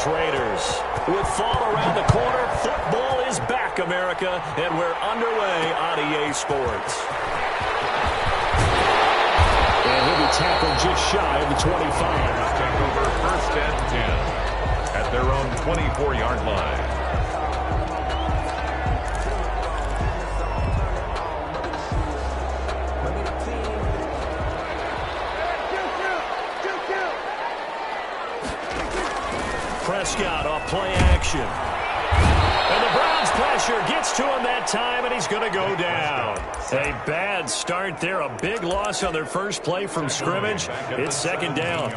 Las Raiders. With fall around the corner, football is back, America, and we're underway on EA Sports. And he'll be tackled just shy of the 25. Take over first and 10 at their own 24-yard line. Prescott off play action. And the Browns pressure gets to him that time, and he's going to go down. A bad start there. A big loss on their first play from scrimmage. It's second down.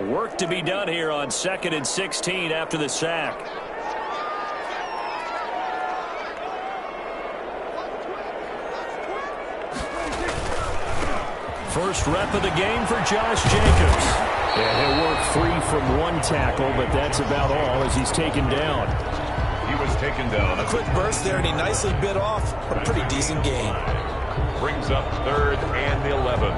Work to be done here on 2nd and 16 after the sack. First rep of the game for Josh Jacobs. And he'll work free from one tackle, but that's about all as he's taken down. He was taken down. A quick burst there, and he nicely bit off a pretty decent gain. Brings up 3rd and 11.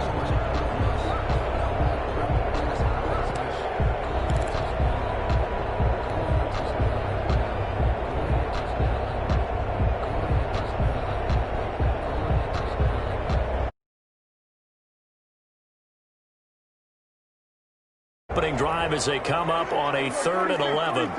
Opening drive as they come up on a 3rd and 11.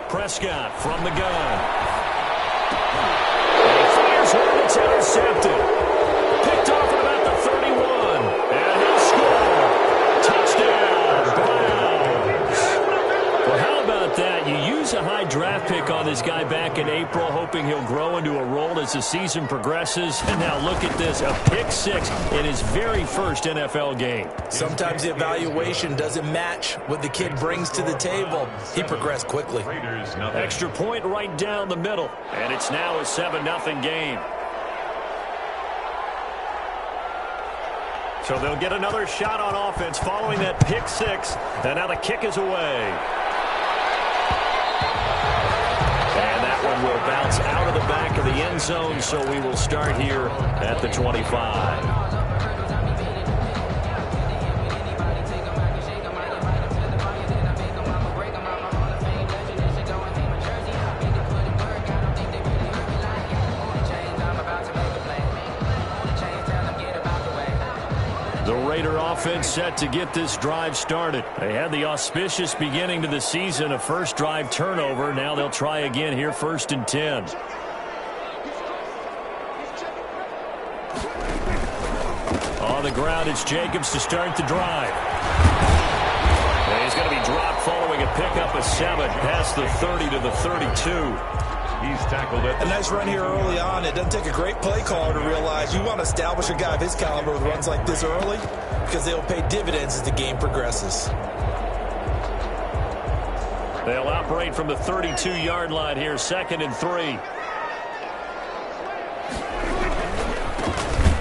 Prescott from the gun. And he fires one that's intercepted. Picked off at about the 31. And he'll score. Touchdown. Well, how about that? You use a high draft pick on this guy back in April, hoping he'll grow into a role as the season progresses. And now look at this, a pick 6 in his very first NFL game. Sometimes the evaluation doesn't match what the kid brings to the table. He progressed quickly. Extra point right down the middle. And it's now a 7-0 game. So they'll get another shot on offense following that pick 6. And now the kick is away. And that one will bounce out of the back of the end zone, so we will start here at the 25. Offense set to get this drive started. They had the auspicious beginning to the season, a first drive turnover. Now they'll try again here, 1st and 10. On the ground, it's Jacobs to start the drive. And he's going to be dropped following a pickup of 7 past the 30 to the 32. He's tackled it. A nice run here early on. It doesn't take a great play caller to realize you want to establish a guy of his caliber with runs like this early because they'll pay dividends as the game progresses. They'll operate from the 32-yard line here, 2nd and 3.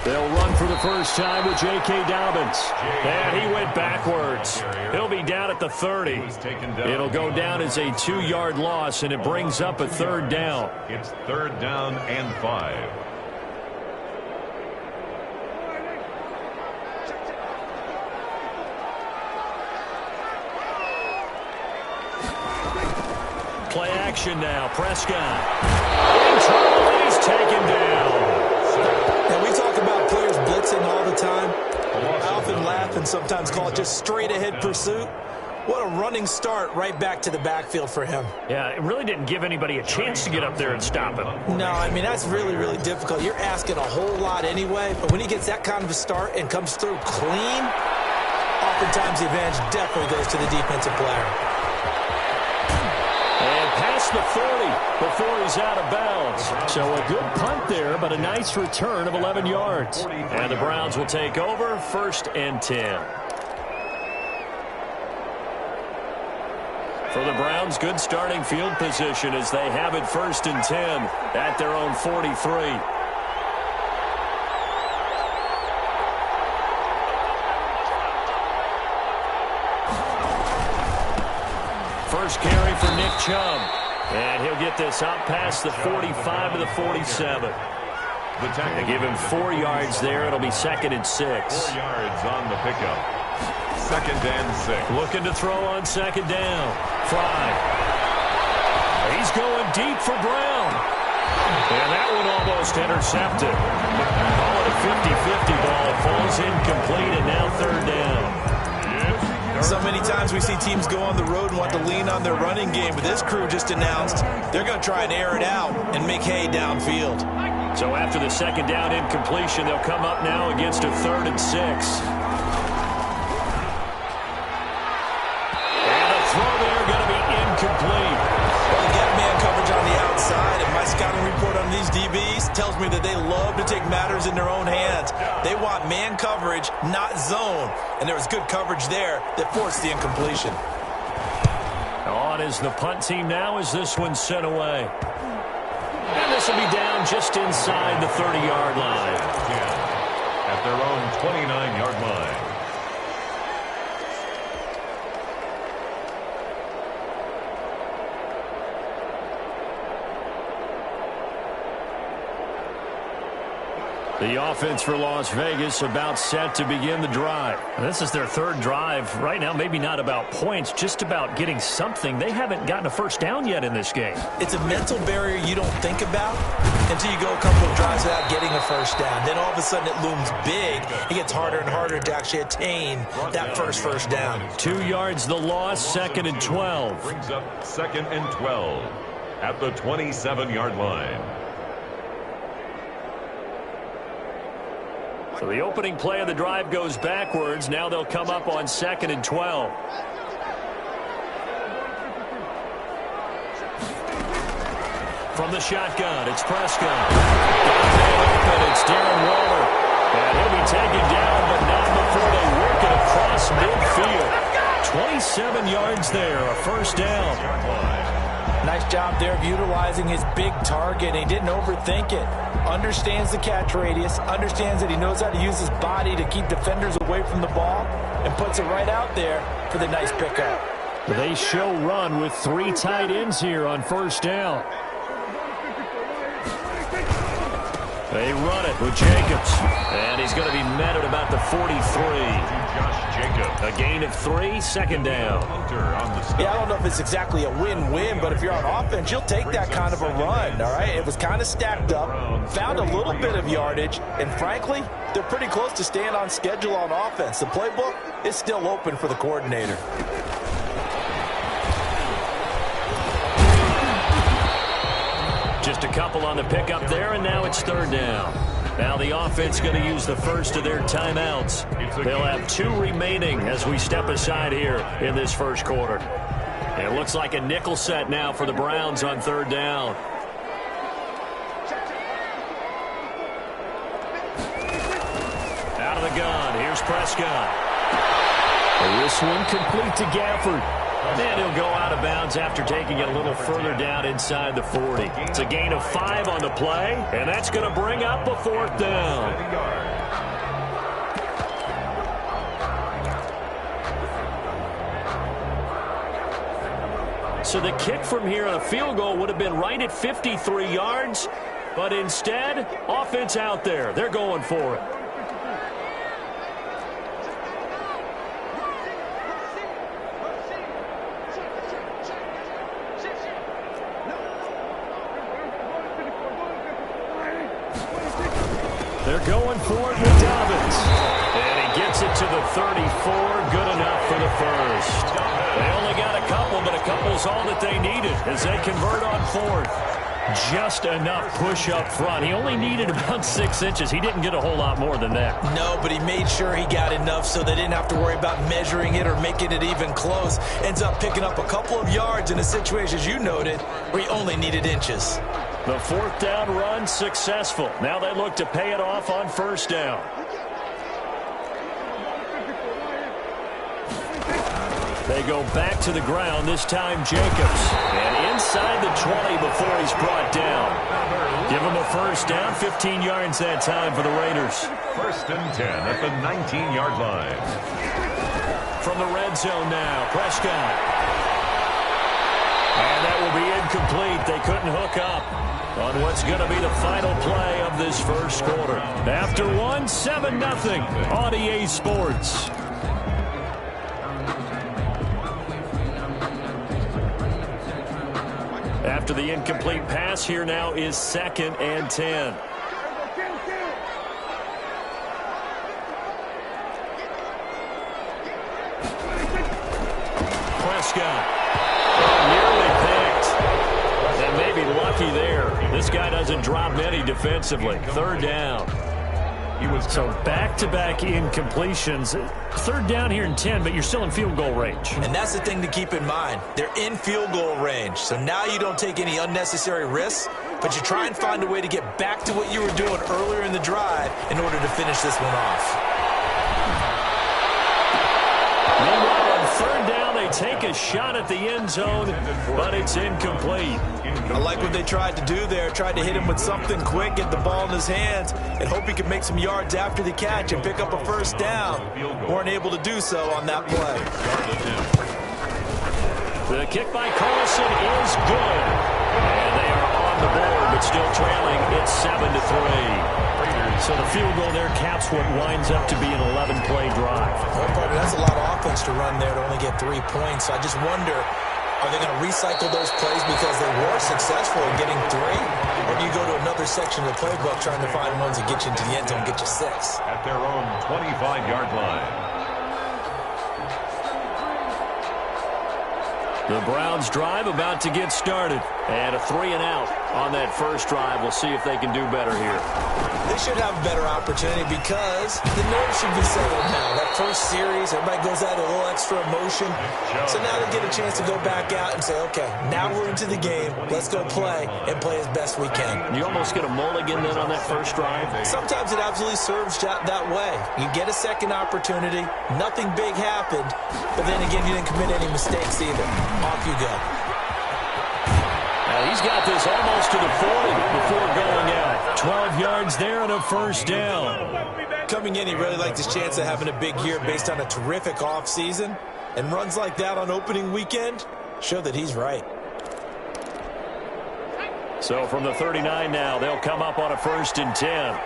They'll run for the first time with J.K. Dobbins. And he went backwards. He'll be down at the 30. It'll go down as a 2-yard loss, and it brings up a 3rd down. It's 3rd down and 5. Play action now. Prescott. In trouble, and he's taken down. And we talk about players blitzing all the time. I often laugh and sometimes call it just straight-ahead pursuit. What a running start right back to the backfield for him. Yeah, it really didn't give anybody a chance to get up there and stop him. No, I mean, that's really, really difficult. You're asking a whole lot anyway, but when he gets that kind of a start and comes through clean, oftentimes the advantage definitely goes to the defensive player. And past the 40 before he's out of bounds. So a good punt there, but a nice return of 11 yards. And the Browns will take over, 1st and 10. For the Browns, good starting field position as they have it 1st and 10 at their own 43. first carry for Nick Chubb. And he'll get this up past the 45 to the 47. They give him 4 yards there. It'll be 2nd and 6. 4 yards on the pickup. 2nd and 6. Looking to throw on 2nd down. Fry. He's going deep for Brown. And that one almost intercepted. Call it a 50-50 ball. It falls incomplete, and now 3rd down. So many times we see teams go on the road and want to lean on their running game, but this crew just announced they're going to try and air it out and make hay downfield. So after the 2nd down incompletion, they'll come up now against a 3rd and 6. And the throw there going to be incomplete. Well, get man coverage on the outside, and my scouting report on these DBs tells me that they love to take matters in their own hands. They want man coverage, not zone. And there was good coverage there that forced the incompletion. On is the punt team now as this one's sent away. And this will be down just inside the 30-yard line. At their own 29-yard line. The offense for Las Vegas about set to begin the drive. This is their 3rd drive. Right now, maybe not about points, just about getting something. They haven't gotten a first down yet in this game. It's a mental barrier you don't think about until you go a couple of drives without getting a first down. Then all of a sudden it looms big. It gets harder and harder to actually attain that first down. 2 yards the loss, 2nd and 12. Brings up 2nd and 12 at the 27-yard line. So the opening play of the drive goes backwards. Now they'll come up on 2nd and 12. From the shotgun, it's Prescott. Open, it's Darren Waller. And he'll be taken down, but not before they work it across midfield. 27 yards there, a first down. Nice job there of utilizing his big target. He didn't overthink it. Understands the catch radius. Understands that he knows how to use his body to keep defenders away from the ball. And puts it right out there for the nice pickup. They show run with 3 tight ends here on first down. They run it with Jacobs. And he's going to be met at about the 43. Josh Jacobs. A gain of 3, 2nd down. Yeah, I don't know if it's exactly a win-win, but if you're on offense, you'll take that kind of a run, all right? It was kind of stacked up, found a little bit of yardage, and frankly, they're pretty close to staying on schedule on offense. The playbook is still open for the coordinator. Just a couple on the pickup there, and now it's 3rd down. Now the offense going to use the first of their timeouts. They'll have 2 remaining as we step aside here in this first quarter. And it looks like a nickel set now for the Browns on 3rd down. Out of the gun, here's Prescott. And this one complete to Gafford. And he'll go out of bounds after taking it a little further down inside the 40. It's a gain of 5 on the play, and that's going to bring up a 4th down. So the kick from here on a field goal would have been right at 53 yards, but instead, offense out there. They're going for it. They're going for it with Dobbins. And he gets it to the 34. Good enough for the first. They only got a couple, but a couple's all that they needed as they convert on 4th. Just enough push up front. He only needed about 6 inches. He didn't get a whole lot more than that. No, but he made sure he got enough so they didn't have to worry about measuring it or making it even close. Ends up picking up a couple of yards in a situation, as you noted, where he only needed inches. The 4th down run successful. Now they look to pay it off on 1st down. They go back to the ground, this time Jacobs. And inside the 20 before he's brought down. Give him a first down, 15 yards that time for the Raiders. 1st and 10 at the 19-yard line. From the red zone now, Prescott. And that will be incomplete. They couldn't hook up on what's going to be the final play of this first quarter. After one, 7-0 on EA Sports. After the incomplete pass, here now is 2nd and 10. Prescott. Nearly picked. And maybe lucky there. This guy doesn't drop many defensively. 3rd down. So back-to-back incompletions. 3rd down here in 10, but you're still in field goal range. And that's the thing to keep in mind. They're in field goal range. So now you don't take any unnecessary risks, but you try and find a way to get back to what you were doing earlier in the drive in order to finish this one off. Meanwhile, on 3rd down, they take a shot at the end zone, but it's incomplete. I like what they tried to do there. Tried to hit him with something quick, get the ball in his hands, and hope he could make some yards after the catch and pick up a 1st down. Weren't able to do so on that play. The kick by Carlson is good. And they are on the board, but still trailing. It's 7-3. So the field goal there caps what winds up to be an 11-play drive. Well, partner, that's a lot of offense to run there to only get 3 points. So I just wonder, are they going to recycle those plays because they were successful in getting 3? Or do you go to another section of the playbook trying to find ones that get you into the end zone and get you 6? At their own 25-yard line. The Browns drive about to get started. And a 3-and-out on that first drive. We'll see if they can do better here. They should have a better opportunity because the nerves should be settled now. That first series, everybody goes out with a little extra emotion. So now they get a chance to go back out and say, okay, now we're into the game. Let's go play and play as best we can. You almost get a mulligan then on that first drive? Sometimes it absolutely serves that way. You get a second opportunity. Nothing big happened. But then again, you didn't commit any mistakes either. Off you go. Now he's got this almost to the 40 before going out. 12 yards there and a 1st down. Coming in, he really liked his chance of having a big year based on a terrific offseason. And runs like that on opening weekend show that he's right. So from the 39 now, they'll come up on a 1st and 10.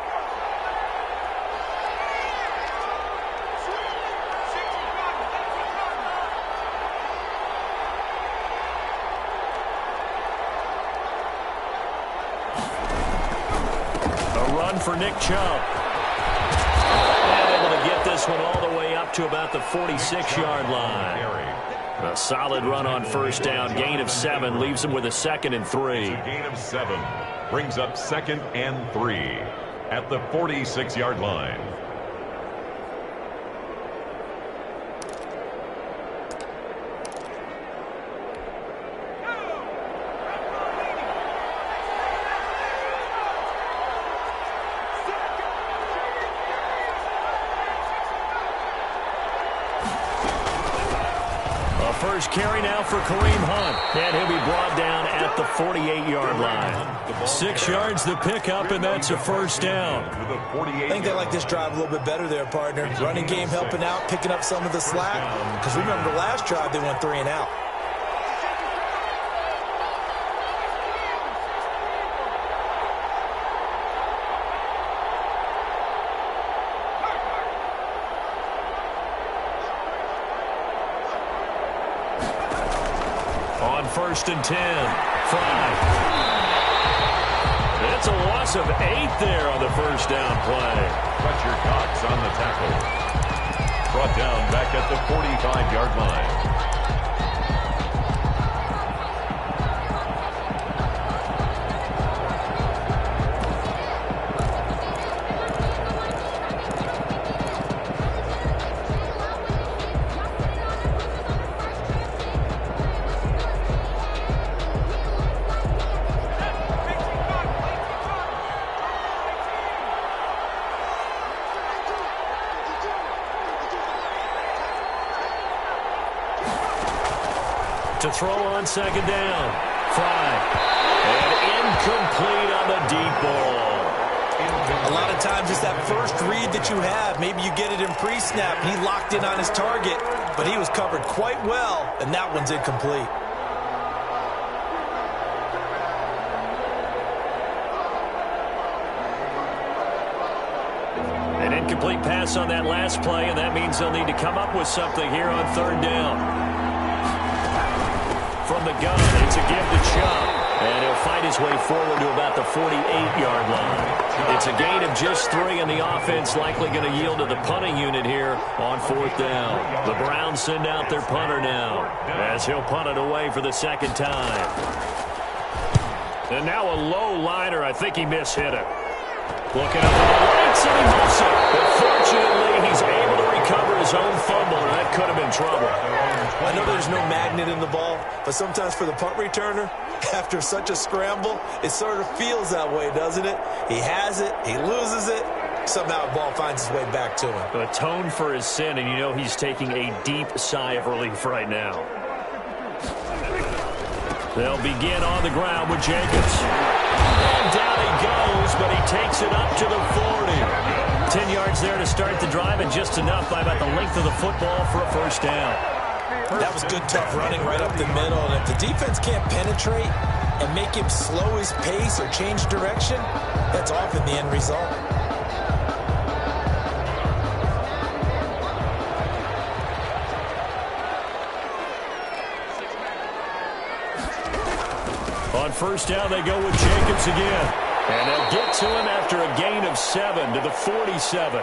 For Nick Chubb. And able to get this one all the way up to about the 46-yard line. A solid run on 1st down. Gain of 7 leaves him with a 2nd and 3. Gain of 7 brings up 2nd and 3 at the 46-yard line. First carry now for Kareem Hunt. And he'll be brought down at the 48-yard line. 6 yards the pickup, and that's a 1st down. I think they like this drive a little bit better there, partner. Running game helping out, picking up some of the slack. Because remember, the last drive they went 3-and-out. On 1st and 10, Fry. It's a loss of 8 there on the 1st down play. Fletcher Cox on the tackle. Brought down back at the 45-yard line. To throw on 2nd down. Fry. And incomplete on the deep ball. A lot of times it's that first read that you have. Maybe you get it in pre-snap. He locked in on his target, but he was covered quite well, and that one's incomplete. An incomplete pass on that last play, and that means they'll need to come up with something here on third down. From the gun, it's a give to Chubb. And he'll fight his way forward to about the 48-yard line. It's a gain of just 3, and the offense likely going to yield to the punting unit here on fourth down. The Browns send out their punter now as he'll punt it away for the second time. And now a low liner. I think he mishit it. Looking up the lights, and he muffs it. But fortunately, he's able to recover his own fumble, and that could have been trouble. I know there's no magnet in the ball, but sometimes for the punt returner, after such a scramble, it sort of feels that way, doesn't it? He has it, he loses it, somehow the ball finds its way back to him. Atone for his sin, and you know he's taking a deep sigh of relief right now. They'll begin on the ground with Jacobs. And down he goes, but he takes it up to the 40. 10 yards there to start the drive, and just enough by about the length of the football for a first down. That was good, tough running right up the middle. And if the defense can't penetrate and make him slow his pace or change direction, that's often the end result. On first down, they go with Jacobs again. And they'll get to him after a gain of 7 to the 47.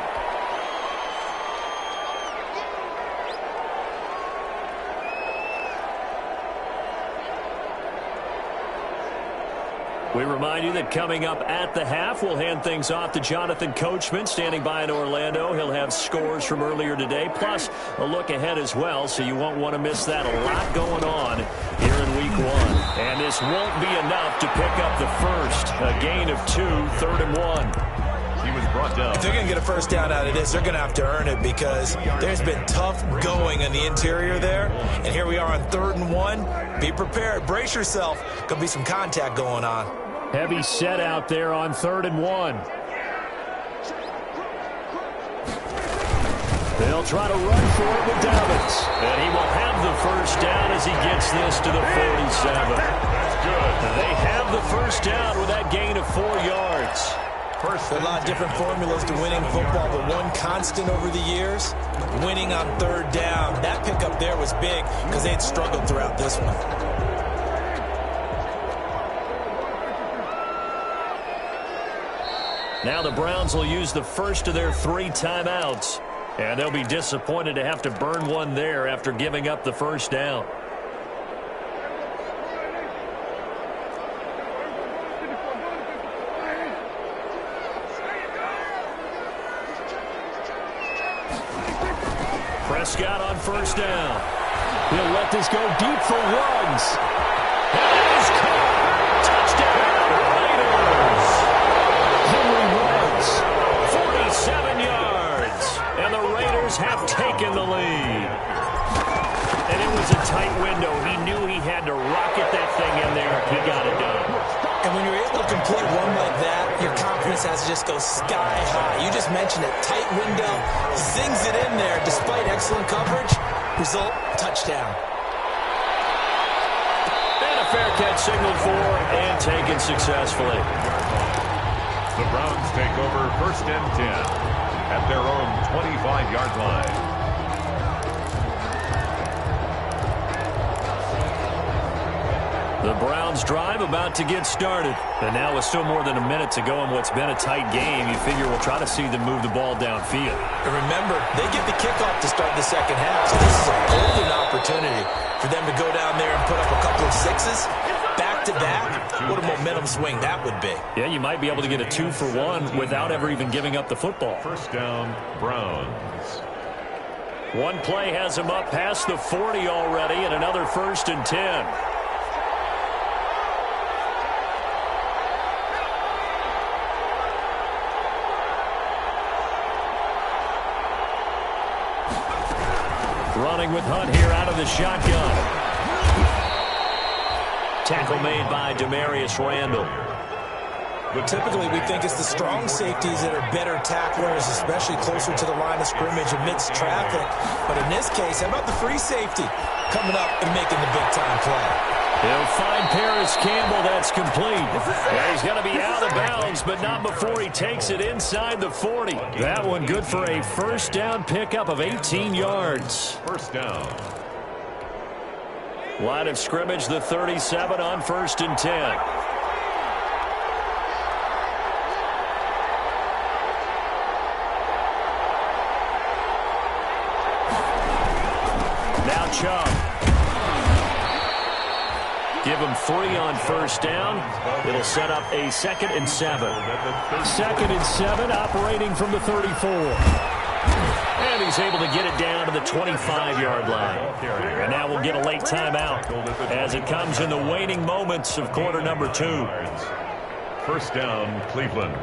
We remind you that coming up at the half, we'll hand things off to Jonathan Coachman, standing by in Orlando. He'll have scores from earlier today, plus a look ahead as well, so you won't want to miss that. A lot going on here in Week 1. And this won't be enough to pick up the first. A gain of 2, 3rd and 1. He was brought down. If they're going to get a first down out of this, they're going to have to earn it because there's been tough going in the interior there. And here we are on 3rd and 1. Be prepared. Brace yourself. Could be some contact going on. Heavy set out there on 3rd and 1. They'll try to run for it with Dobbins. And he will have the first down as he gets this to the 47. They have the first down with that gain of 4 yards. A lot of different formulas to winning football, but one constant over the years, winning on 3rd down. That pickup there was big because they had struggled throughout this one. Now the Browns will use the first of their 3 timeouts. And they'll be disappointed to have to burn one there after giving up the first down. Prescott on first down. He'll let this go deep for Ruggs. And it is caught. Touchdown, Raiders. Henry Ruggs, 47 yards. And the Raiders have taken the lead. And it was a tight window. He knew he had to rocket that thing in there. He got it done. And when you're able to complete one like that, your confidence has to just go sky high. You just mentioned it. Tight window. Zings it in there despite excellent coverage. Result, touchdown. And a fair catch signaled for and taken successfully. The Browns take over 1st and 10 at their own 25-yard line. The Browns drive about to get started. And now with still more than a minute to go in what's been a tight game, you figure we'll try to see them move the ball downfield. And remember, they get the kickoff to start the second half. So this is a golden opportunity for them to go down there and put up a couple of sixes. Back-to-back, what a momentum swing that would be. Yeah, you might be able to get a 2-for-1 without ever even giving up the football. First down, Browns. One play has him up past the 40 already, and another 1st and 10. Running with Hunt here out of the shotgun. Tackle made by Demarius Randall. But typically we think it's the strong safeties that are better tacklers, especially closer to the line of scrimmage amidst traffic. But in this case, how about the free safety coming up and making the big-time play? He'll find Paris Campbell. That's complete. And he's going to be out of bounds, but not before he takes it inside the 40. That one good for a first down pickup of 18 yards. First down. Line of scrimmage, the 37 on 1st and 10. Now Chubb. Give him 3 on first down. It'll set up a 2nd and 7. 2nd and 7 operating from the 34. And he's able to get it down to the 25-yard line. And now we'll get a late timeout as it comes in the waning moments of quarter number 2. First down, Cleveland.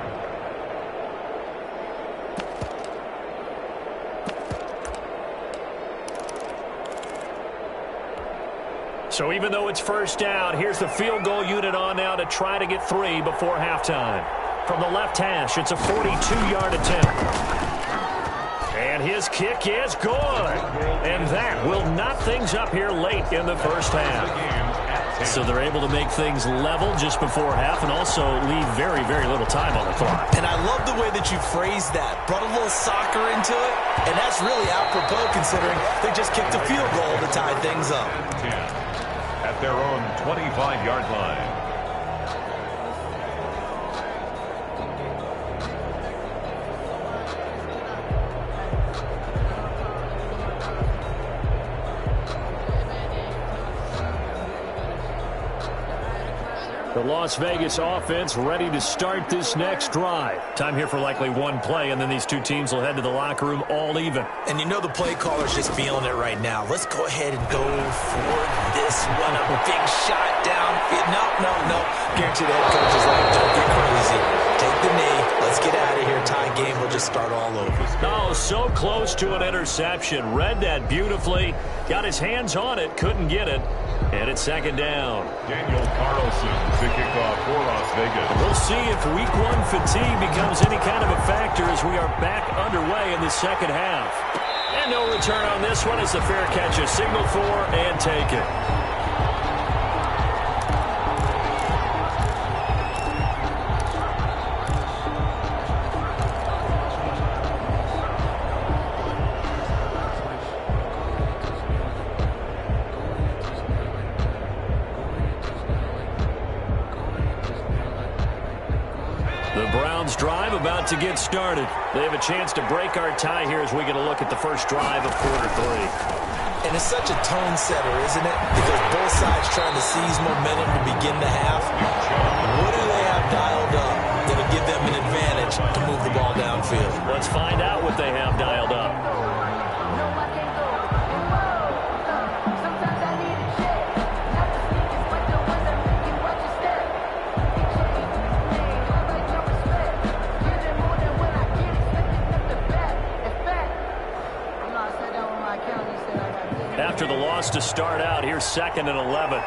So even though it's first down, here's the field goal unit on now to try to get 3 before halftime. From the left hash, it's a 42-yard attempt. And his kick is good. And that will knock things up here late in the first half. So they're able to make things level just before half and also leave very, very little time on the clock. And I love the way that you phrased that. Brought a little soccer into it. And that's really apropos considering they just kicked a field goal to tie things up. At their own 25-yard line. The Las Vegas offense ready to start this next drive. Time here for likely one play, and then these two teams will head to the locker room all even. And you know the play caller's just feeling it right now. Let's go ahead and go for this one. A big shot downfield. No. Guarantee the head coach is like, don't get crazy. Take the knee. Let's get out of here. Tie game. We'll just start all over. Oh, so close to an interception. Read that beautifully. Got his hands on it. Couldn't get it. And it's 2nd down. Daniel Carlson to kick off for Las Vegas. We'll see if week 1 fatigue becomes any kind of a factor as we are back underway in the second half. And no return on this one as the fair catch is signaled for and taken. Drive about to get started. They have a chance to break our tie here as we get a look at the first drive of quarter 3. And it's such a tone setter, isn't it? Because both sides trying to seize momentum to begin the half. What do they have dialed up that'll give them an advantage to move the ball downfield? Let's find out what they have dialed up. After the loss to start out, here's 2nd and 11.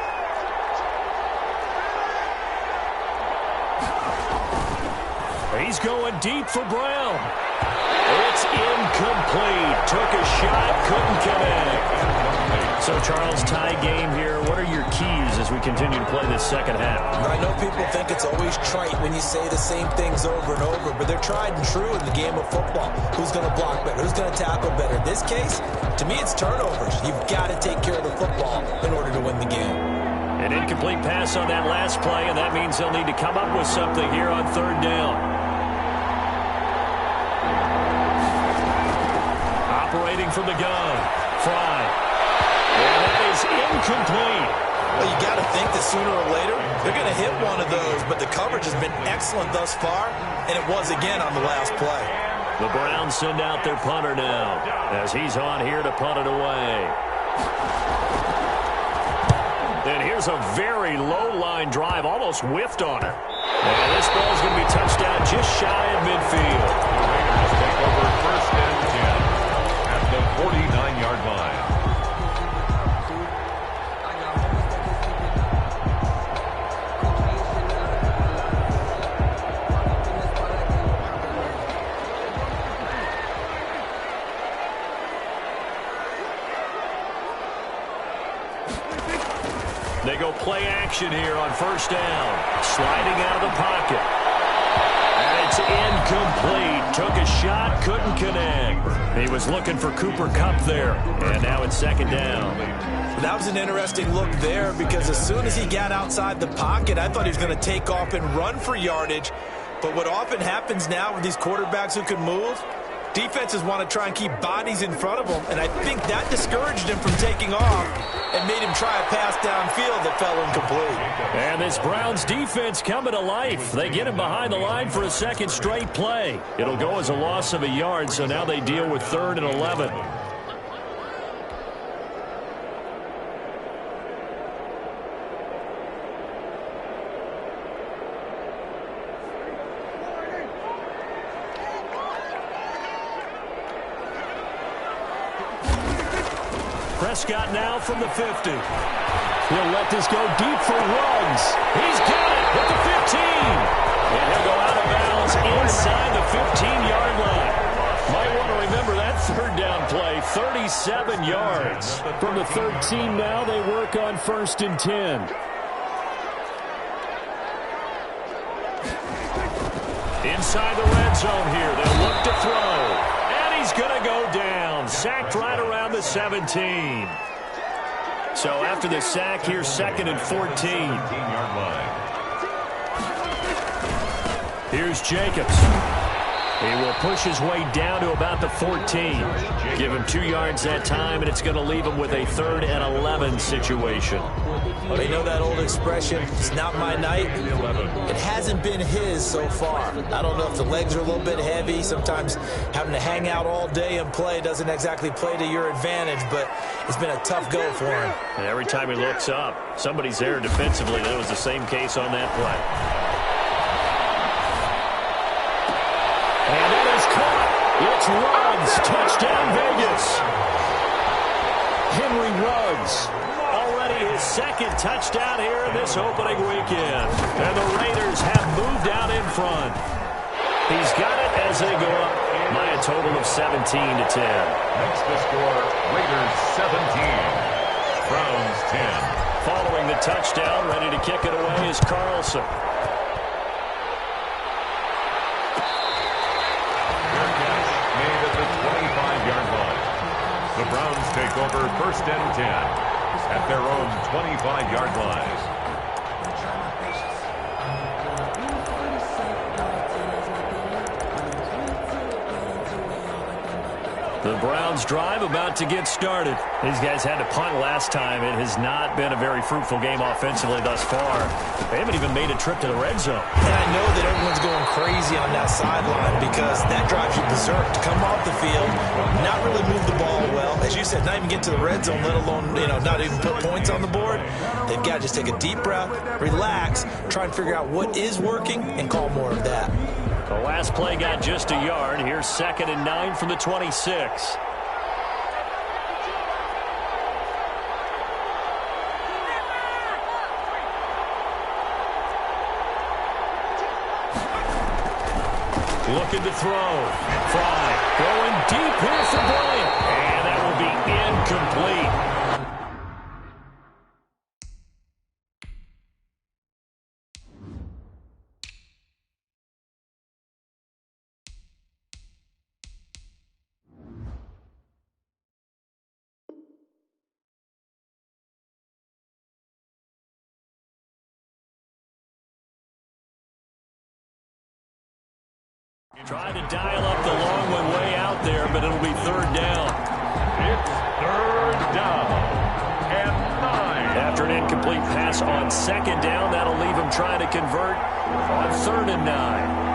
He's going deep for Brown. It's incomplete. Took a shot, couldn't connect. So, Charles, tie game here. What are your keys as we continue to play this second half? I know people think it's always trite when you say the same things over and over, but they're tried and true in the game of football. Who's going to block better? Who's going to tackle better? In this case, to me, it's turnovers. You've got to take care of the football in order to win the game. An incomplete pass on that last play, and that means they'll need to come up with something here on 3rd down. Operating from the gun. Fry. And that is incomplete. Well, you got to think that sooner or later they're going to hit one of those, but the coverage has been excellent thus far, and it was again on the last play. The Browns send out their punter now as he's on here to punt it away. And here's a very low-line drive, almost whiffed on it. And this ball's going to be touched down just shy of midfield. The Raiders take over 1st and 10 at the 49-yard line. They go play action here on first down. Sliding out of the pocket. And it's incomplete. Took a shot, couldn't connect. He was looking for Cooper Kupp there. And now it's second down. That was an interesting look there because as soon as he got outside the pocket, I thought he was going to take off and run for yardage. But what often happens now with these quarterbacks who can move, defenses want to try and keep bodies in front of them, and I think that discouraged him from taking off and made him try a pass downfield that fell incomplete. And this Browns defense coming to life. They get him behind the line for a second straight play. It'll go as a loss of a yard, so now they deal with 3rd and 11. Prescott now from the 50. He'll let this go deep for Ruggs. He's got it at the 15. And he'll go out of bounds inside the 15-yard line. Might want to remember that 3rd down play, 37 yards. From the 13 now, they work on 1st and 10. Inside the red zone here. They'll look to throw. He's going to go down. Sacked right around the 17. So after the sack, here's 2nd and 14. 15-yard line. Here's Jacobs. He will push his way down to about the 14. Give him 2 yards that time, and it's going to leave him with a 3rd and 11 situation. Well, you know that old expression, it's not my night. It hasn't been his so far. I don't know if the legs are a little bit heavy. Sometimes having to hang out all day and play doesn't exactly play to your advantage, but it's been a tough go for him. And every time he looks up, somebody's there defensively. That was the same case on that play. And it is caught. It's Ruggs. Touchdown, Vegas. Henry Ruggs. Already his 2nd touchdown here in this opening weekend. And the Raiders have moved out in front. He's got it as they go up by a total of 17-10. Makes the score Raiders 17. Browns 10. Following the touchdown, ready to kick it away is Carlson. Made at the 25-yard line. The Browns take over 1st and 10 at their own 25-yard line. The Browns drive about to get started. These guys had to punt last time. It has not been a very fruitful game offensively thus far. They haven't even made a trip to the red zone. And I know that everyone's going crazy on that sideline because that drives you berserk to come off the field, not really move the ball well. As you said, not even get to the red zone, let alone, not even put points on the board. They've got to just take a deep breath, relax, try and figure out what is working, and call more of that. The last play got just a yard. Here's 2nd and 9 from the 26. Looking to throw. Fry going deep here for Bryant. And that will be incomplete. Trying to dial up the long one way out there, but it'll be 3rd down. It's 3rd down and 9. After an incomplete pass on 2nd down, that'll leave him trying to convert on 3rd and 9.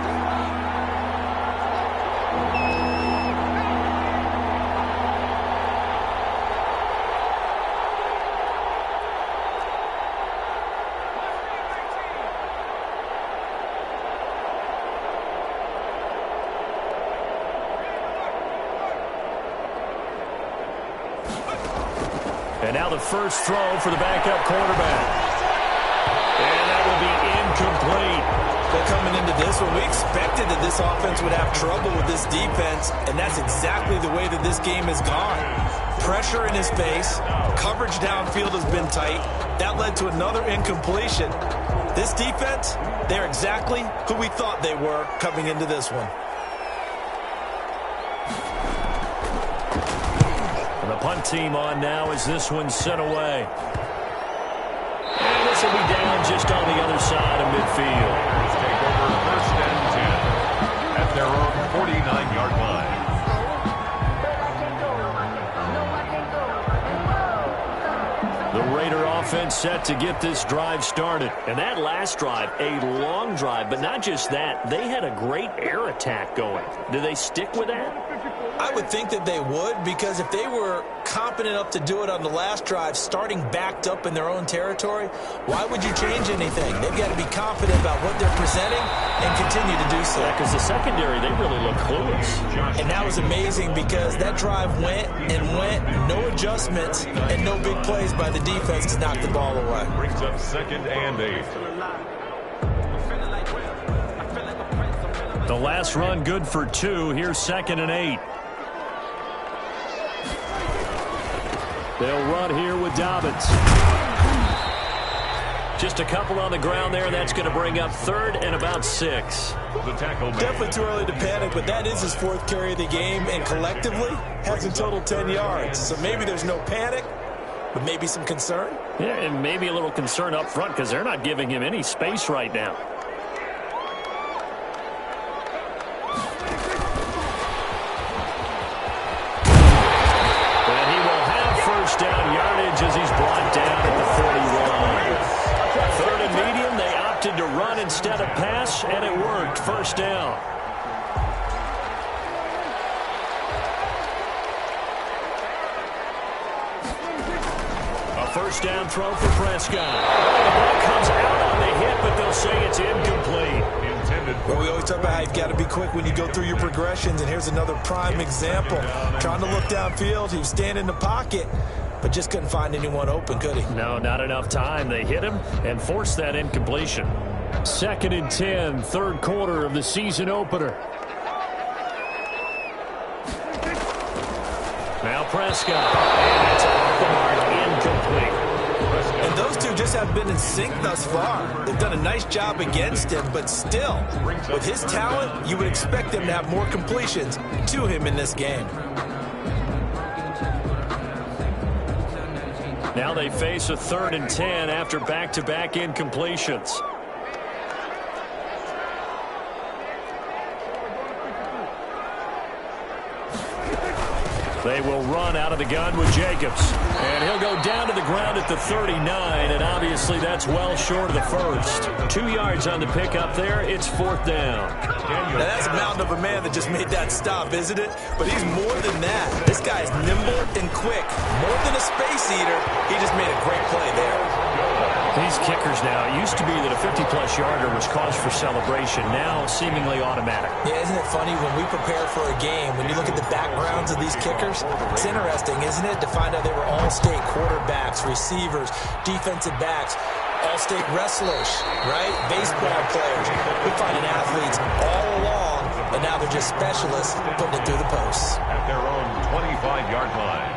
And now the first throw for the backup quarterback. And that will be incomplete. Well, coming into this one, we expected that this offense would have trouble with this defense, and that's exactly the way that this game has gone. pressure in his face. Coverage downfield has been tight. That led to another incompletion. This defense, they're exactly who we thought they were coming into this one. And the punt team on now as this one's sent away. And this will be down just on the other side of midfield. Take over first and 10 at their own 49-yard line. The Raider offense set to get this drive started. And that last drive, a long drive, but not just that. They had a great air attack going. Do they stick with that? I would think that they would, because if they were competent enough to do it on the last drive, starting backed up in their own territory, why would you change anything? They've got to be confident about what they're presenting and continue to do so. Because the secondary, they really look clueless. And that was amazing because that drive went and went, no adjustments, and no big plays by the defense to knock the ball away. Brings up 2nd and 8. The last run good for 2. Here's 2nd and 8. They'll run here with Dobbins. Just a couple on the ground there. That's going to bring up 3rd and about 6. The tackle man. Definitely too early to panic, but that is his 4th carry of the game, and collectively has a total 10 yards. So maybe there's no panic, but maybe some concern. Yeah, and maybe a little concern up front because they're not giving him any space right now. Down yardage as he's brought down at the 31. 3rd and medium, they opted to run instead of pass, and it worked. 1st down. A 1st down throw for Prescott. The ball comes out on the hit, but they'll say it's incomplete. Well, we always talk about how you've got to be quick when you go through your progressions, and here's another prime example. Trying to look downfield, he was standing in the pocket, but just couldn't find anyone open, could he? No, not enough time. They hit him and forced that incompletion. 2nd and 10, 3rd quarter of the season opener. Now Prescott, and it's off the mark, incomplete. And those two just have been in sync thus far. They've done a nice job against him, but still, with his talent, you would expect them to have more completions to him in this game. Now they face a 3rd and 10 after back-to-back incompletions. They will run out of the gun with Jacobs. And he'll go down to the ground at the 39, and obviously that's well short of the 1st. 2 yards on the pickup there. It's 4th down. Now that's a mountain of a man that just made that stop, isn't it? But he's more than that. This guy's nimble and quick. More than a space eater, he just made a great play there. These kickers now, it used to be that a 50-plus yarder was cause for celebration. Now seemingly automatic. Yeah, isn't it funny when we prepare for a game, when you look at the backgrounds of these kickers, it's interesting, isn't it, to find out they were all-state quarterbacks, receivers, defensive backs, all-state wrestlers, right? Baseball players. We're finding athletes all along, and now they're just specialists putting it through the posts. At their own 25-yard line.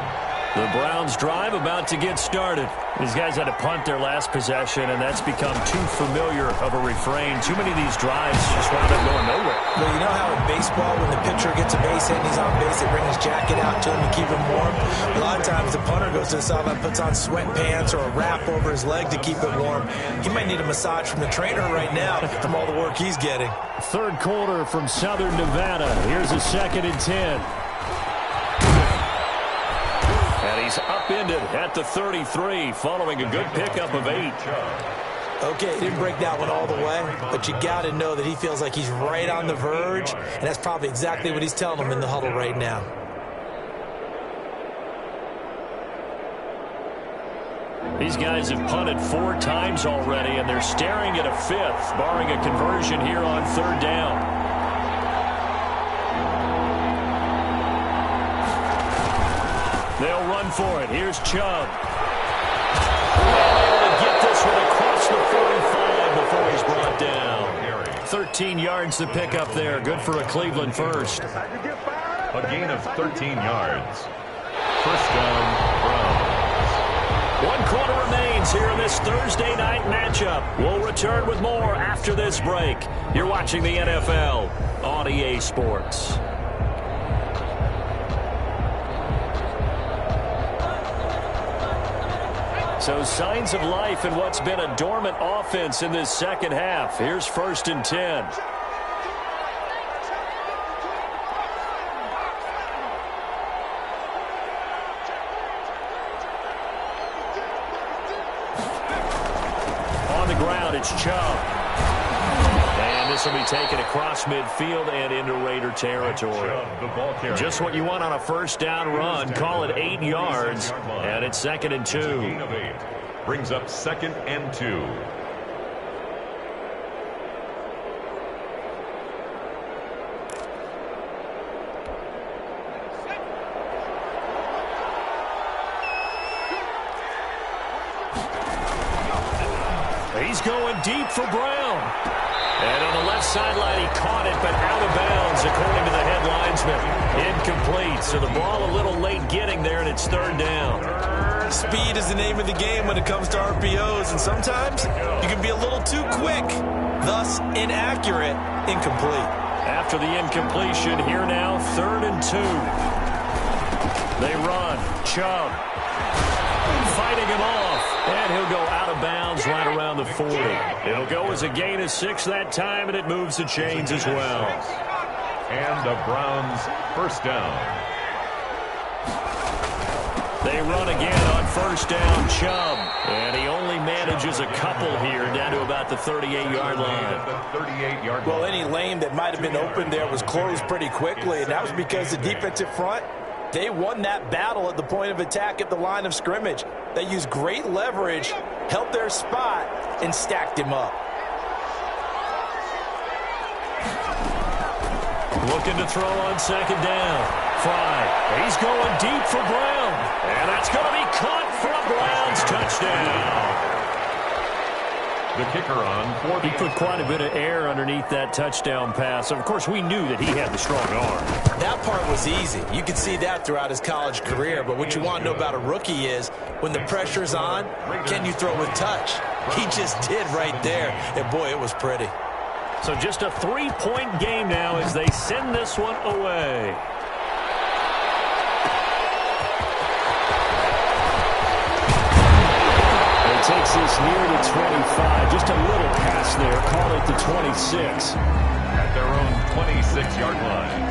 The Browns drive about to get started. These guys had to punt their last possession, and that's become too familiar of a refrain. Too many of these drives just wound up going nowhere. Well, you know how in baseball, when the pitcher gets a base hit and he's on base, they bring his jacket out to him to keep him warm? A lot of times the punter goes to the sideline, puts on sweatpants or a wrap over his leg to keep it warm. He might need a massage from the trainer right now from all the work he's getting. 3rd quarter from Southern Nevada. Here's a 2nd and 10. And he's upended at the 33 following a good pickup of 8. Okay, he didn't break that one all the way, but you got to know that he feels like he's right on the verge, and that's probably exactly what he's telling them in the huddle right now. These guys have punted 4 times already, and they're staring at a 5th, barring a conversion here on 3rd down. They'll run for it. Here's Chubb. Able to get this one across the 45 before he's brought down. 13 yards to pick up there. Good for a Cleveland first. A gain of 13 yards. First down, Browns. 1 quarter remains here in this Thursday night matchup. We'll return with more after this break. You're watching the NFL on EA Sports. So signs of life in what's been a dormant offense in this second half. Here's 1st and 10. On the ground, it's Chubb. And this will be taken across midfield and into Raider territory. Just what you want on a first down run. Call it 8 yards, and it's 2nd and 2. Brings up 2nd and 2. He's going deep for Brown. And on the left sideline, he caught it, but out of bounds, according to the head linesman. Incomplete, so the ball a little late getting there, and it's 3rd down. Speed is the name of the game when it comes to RPOs, and sometimes you can be a little too quick, thus inaccurate, incomplete. After the incompletion, here now, 3rd and 2. They run. Chubb fighting him off, and he'll go out of bounds right around the 40. It'll go as a gain of 6 that time, and it moves the chains as well. And the Browns first down. They run again on 1st down, Chubb. And he only manages a couple here down to about the 38-yard line. Well, any lane that might have been open there was closed pretty quickly, and that was because the defensive front, they won that battle at the point of attack at the line of scrimmage. They used great leverage, held their spot, and stacked him up. Looking to throw on 2nd down. Fry. He's going deep for Brown. And that's going to be caught for a Browns touchdown. The kicker on for He put quite a bit of air underneath that touchdown pass. Of course, we knew that he had the strong arm. That part was easy. You could see that throughout his college career. But what you want to know about a rookie is when the pressure's on, can you throw with touch? He just did right there. And, boy, it was pretty. So just a 3-point game now as they send this one away. Takes this near the 25. Just a little pass there. Call it the 26. At their own 26-yard line.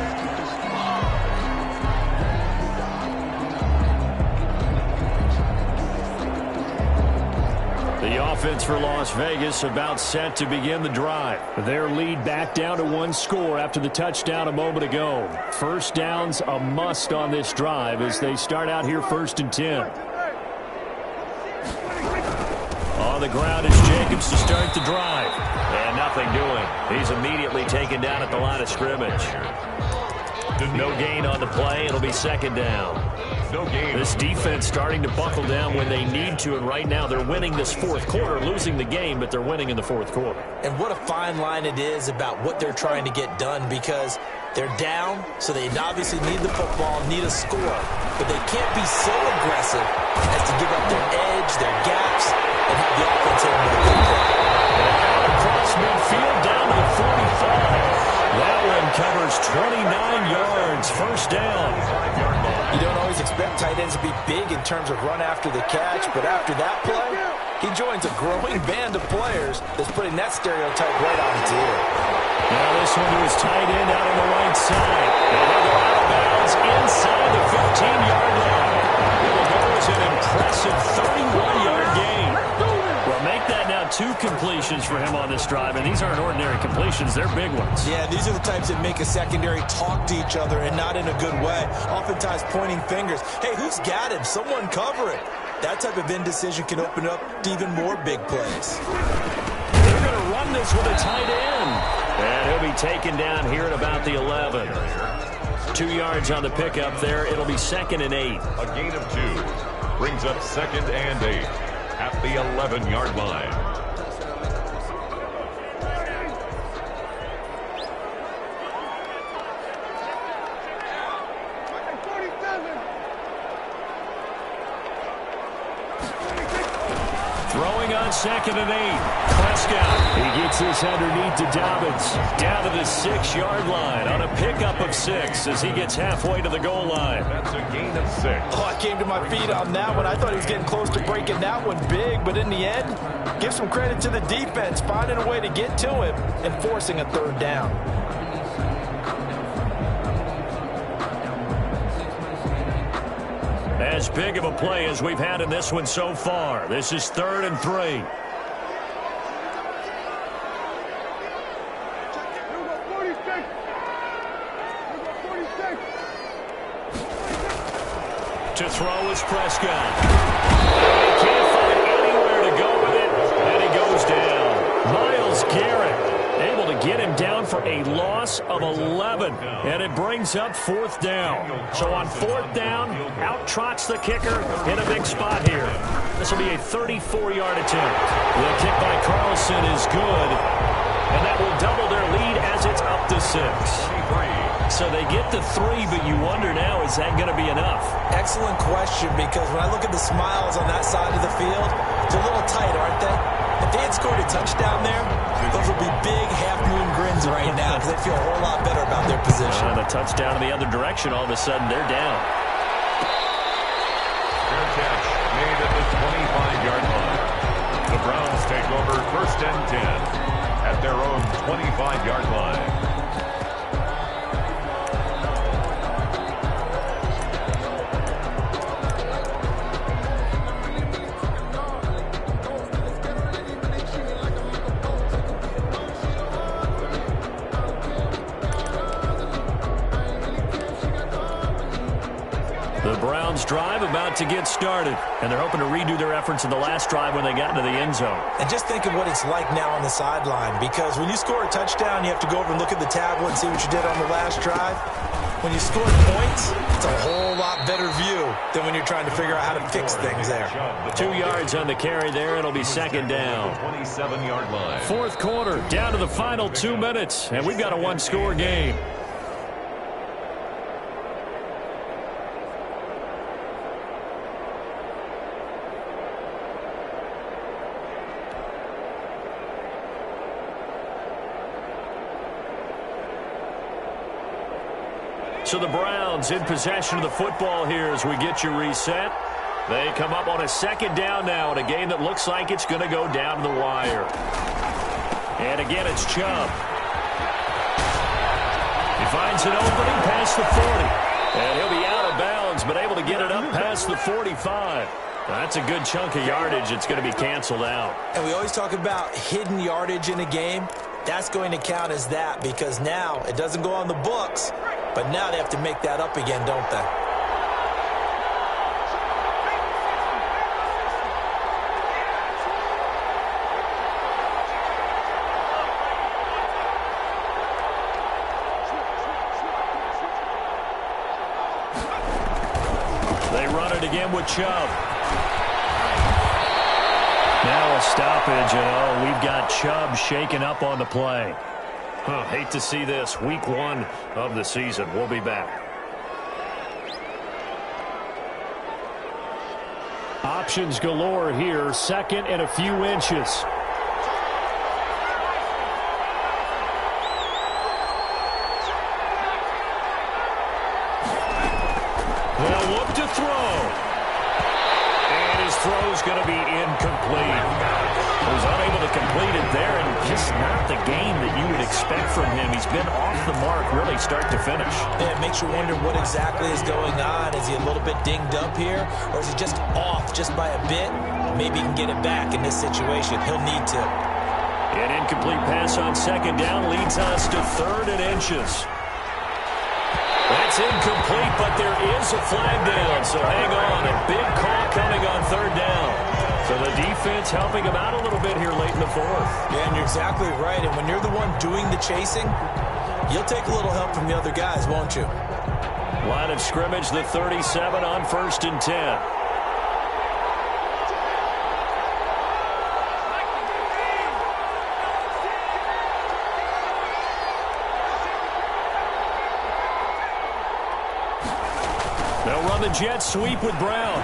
The offense for Las Vegas about set to begin the drive. Their lead back down to 1 score after the touchdown a moment ago. First down's a must on this drive as they start out here 1st and 10. On the ground is Jacobs to start the drive. And nothing doing. He's immediately taken down at the line of scrimmage. No gain on the play. It'll be 2nd down. No gain. This defense starting to buckle down when they need to, and right now they're winning this 4th quarter, losing the game, but they're winning in the 4th quarter. And what a fine line it is about what they're trying to get done, because they're down, so they obviously need the football, need a score, but they can't be so aggressive as to give up their edge, their gaps, and have the offense able to do that. Across midfield down to the 45. That one covers 29 yards, 1st down. You don't always expect tight ends to be big in terms of run after the catch, but after that play, he joins a growing band of players that's putting that stereotype right on its ear. Now this one to his tight end out on the right side. And they'll go out of bounds inside the 15-yard line. It'll go as an impressive 31-yard gain. Well, make that now 2 completions for him on this drive, and these aren't ordinary completions. They're big ones. Yeah, these are the types that make a secondary talk to each other, and not in a good way. Oftentimes pointing fingers. Hey, who's got him? Someone cover it. That type of indecision can open up to even more big plays. They're going to run this with a tight end. And he'll be taken down here at about the 11. 2 yards on the pickup there. It'll be 2nd and 8. A gain of 2. Brings up 2nd and 8 at the 11-yard line. Throwing on 2nd and 8. Prescott. He gets this underneath to Dobbins. Down to the 6-yard line on a pickup of 6 as he gets halfway to the goal line. That's a gain of 6. Oh, I came to my feet on that one. I thought he was getting close to breaking that one big, but in the end, give some credit to the defense, finding a way to get to him and forcing a 3rd down. As big of a play as we've had in this one so far. This is 3rd and 3. To throw is Prescott. He can't find anywhere to go with it, and he goes down. Myles Garrett able to get him down for a loss of 11, and it brings up 4th down. So on 4th down, out trots the kicker in a big spot here. This will be a 34-yard attempt. The kick by Carlson is good, and that will double their lead as it's up to 6. So they get to 3, but you wonder now, is that going to be enough? Excellent question, because when I look at the smiles on that side of the field, it's a little tight, aren't they? If they had scored a touchdown there, those would be big half-moon grins right now because they feel a whole lot better about their position. And a touchdown in the other direction, all of a sudden they're down. Fair catch made at the 25-yard line. The Browns take over 1st and 10 at their own 25-yard line. The Browns drive about to get started, and they're hoping to redo their efforts in the last drive when they got into the end zone. And just think of what it's like now on the sideline, because when you score a touchdown, you have to go over and look at the tablet and see what you did on the last drive. When you score points, it's a whole lot better view than when you're trying to figure out how to fix things there. 2 yards on the carry there. It'll be 2nd down. 27-yard line. 4th quarter, down to the final 2 minutes, and we've got a 1-score game. So the Browns in possession of the football here as we get you reset. They come up on a 2nd down now in a game that looks like it's going to go down to the wire. And again, it's Chubb. He finds an opening past the 40. And he'll be out of bounds, but able to get it up past the 45. That's a good chunk of yardage. It's going to be canceled out. And we always talk about hidden yardage in a game. That's going to count as that, because now it doesn't go on the books, but now they have to make that up again, don't they? They run it again with Chubb. Now a stoppage, and we've got Chubb shaken up on the play. Hate to see this. Week 1 of the season. We'll be back. Options galore here. 2nd and a few inches. They'll look to throw. And his throw's going to be incomplete. Was unable to complete it there, and just not the game that you would expect from him. He's been off the mark really start to finish. Yeah, it makes you wonder what exactly is going on. Is he a little bit dinged up here, or is he just off just by a bit? Maybe he can get it back in this situation. He'll need to. An incomplete pass on 2nd down leads us to 3rd and inches. That's incomplete, but there is a flag down, so hang on. A big call coming on 3rd down. So the defense helping him out a little bit here late in the 4th. Yeah, and you're exactly right. And when you're the one doing the chasing, you'll take a little help from the other guys, won't you? Line of scrimmage, the 37 on 1st and 10. They'll run the jet sweep with Brown.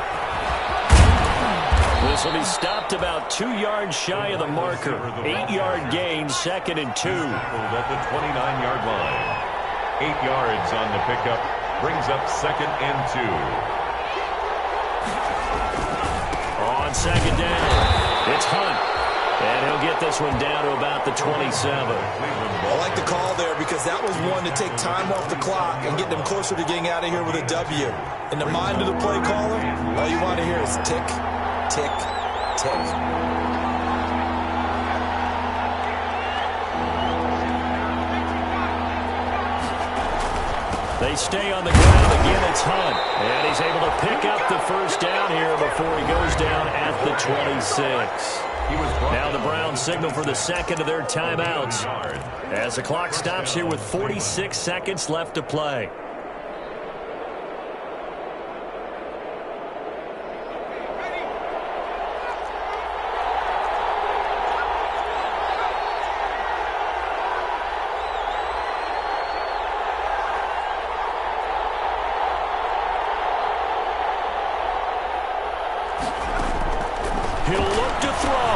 This will be stopped about 2 yards shy of the marker. 8-yard gain, 2nd and 2. At the 29-yard line. 8 yards on the pickup. Brings up 2nd and 2. On 2nd down, it's Hunt. And he'll get this one down to about the 27. I like the call there because that was one to take time off the clock and get them closer to getting out of here with a W. In the mind of the play caller, all you want to hear is tick, tick, tick. They stay on the ground. Again, it's Hunt. And he's able to pick up the first down here before he goes down at the 26. Now the Browns signal for the second of their timeouts as the clock stops here with 46 seconds left to play. He'll look to throw.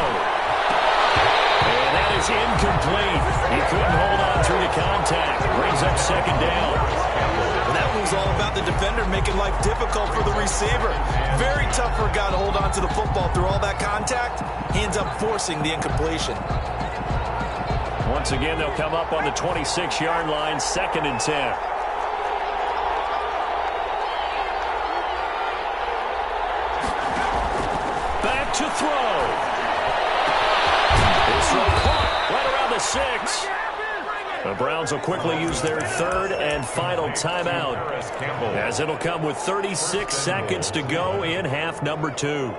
And that is incomplete. He couldn't hold on through the contact. Brings up 2nd down. And that was all about the defender making life difficult for the receiver. Very tough for a guy to hold on to the football through all that contact. He ends up forcing the incompletion. Once again, they'll come up on the 26-yard line, 2nd and 10. Back to throw. His throw caught right around the 6. The Browns will quickly use their 3rd and final timeout as it'll come with 36 seconds to go in half number 2.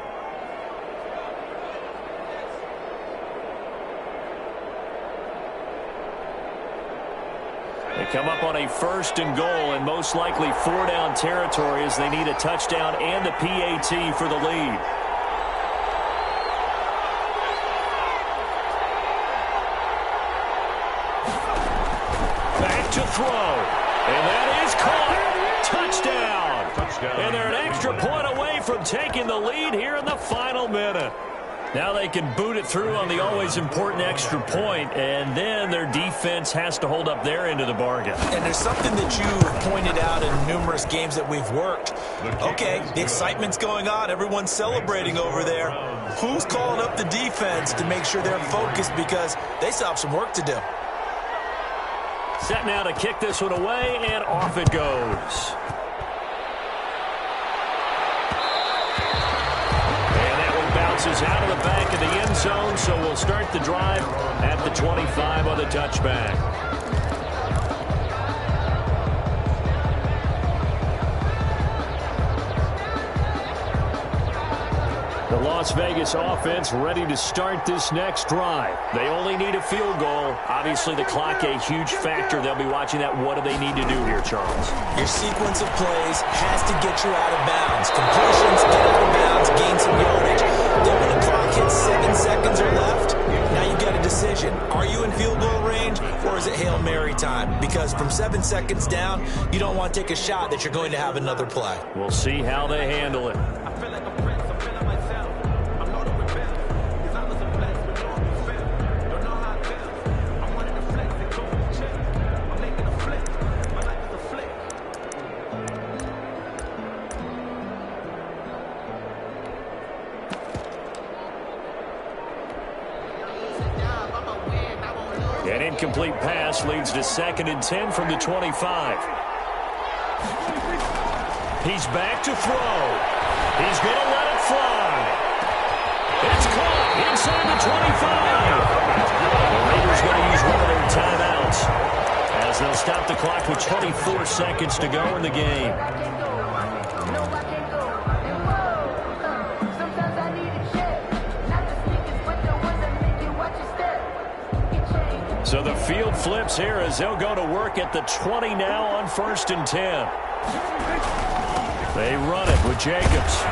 They come up on a 1st and goal and most likely 4-down territory as they need a touchdown and a PAT for the lead. To throw. And that is caught. Touchdown. And they're an extra point away from taking the lead here in the final minute. Now they can boot it through on the always important extra point, and then their defense has to hold up their end of the bargain. And there's something that you pointed out in numerous games that we've worked. Okay, the excitement's going on. Everyone's celebrating over there. Who's calling up the defense to make sure they're focused because they still have some work to do? Set now to kick this one away, and off it goes. And that one bounces out of the back of the end zone, so we'll start the drive at the 25 on the touchback. The Las Vegas offense ready to start this next drive. They only need a field goal. Obviously, the clock a huge factor. They'll be watching that. What do they need to do here, Charles? Your sequence of plays has to get you out of bounds. Completions, get out of bounds, gain some yardage. Then when the clock hits 7 seconds or left, now you got a decision. Are you in field goal range or is it Hail Mary time? Because from 7 seconds down, you don't want to take a shot that you're going to have another play. We'll see how they handle it. An incomplete pass leads to 2nd and 10 from the 25. He's back to throw. He's going to let it fly. It's caught inside the 25. The Raiders going to use one of their timeouts as they'll stop the clock with 24 seconds to go in the game. So the field flips here as they'll go to work at the 20 now on 1st and 10. They run it with Jacobs.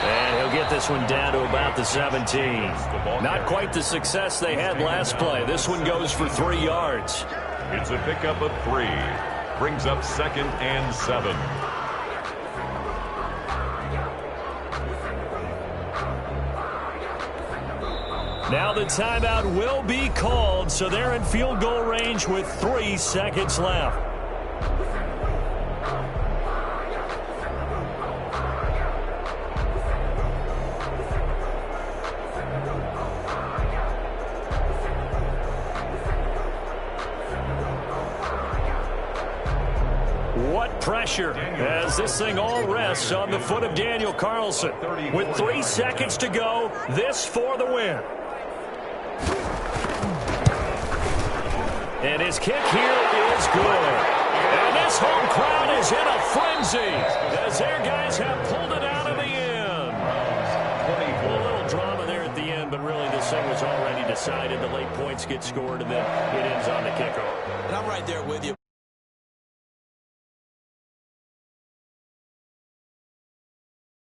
And he'll get this one down to about the 17. Not quite the success they had last play. This one goes for 3 yards. It's a pickup of 3. Brings up 2nd and 7. Now the timeout will be called, so they're in field goal range with 3 seconds left. What pressure as this thing all rests on the foot of Daniel Carlson. With 3 seconds to go, this for the win. And his kick here is good. And this home crowd is in a frenzy as their guys have pulled it out of the end. A little drama there at the end, but really this thing was already decided. The late points get scored, and then it ends on the kickoff. And I'm right there with you.